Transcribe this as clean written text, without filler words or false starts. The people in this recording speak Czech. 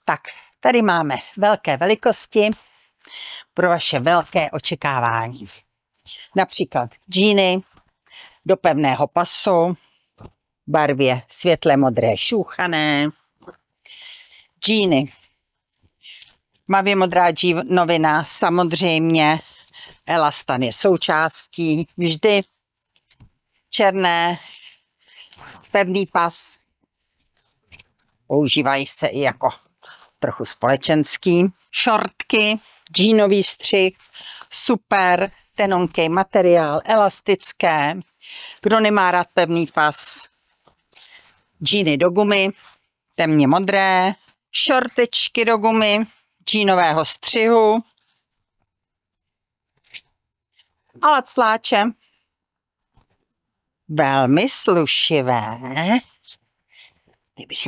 Tak, tady máme velké velikosti pro vaše velké očekávání. Například džíny do pevného pasu, barvě světle modré šúchané, džíny, tmavě modrá džínovina, samozřejmě elastan je součástí, vždy černé, pevný pas, používají se i jako trochu společenský, šortky, džínový střih, super, tenonký materiál, elastické, kdo nemá rád pevný pas, džíny do gumy, temně modré, šortečky do gumy, džínového střihu a lacláče. Velmi slušivé. Kdybych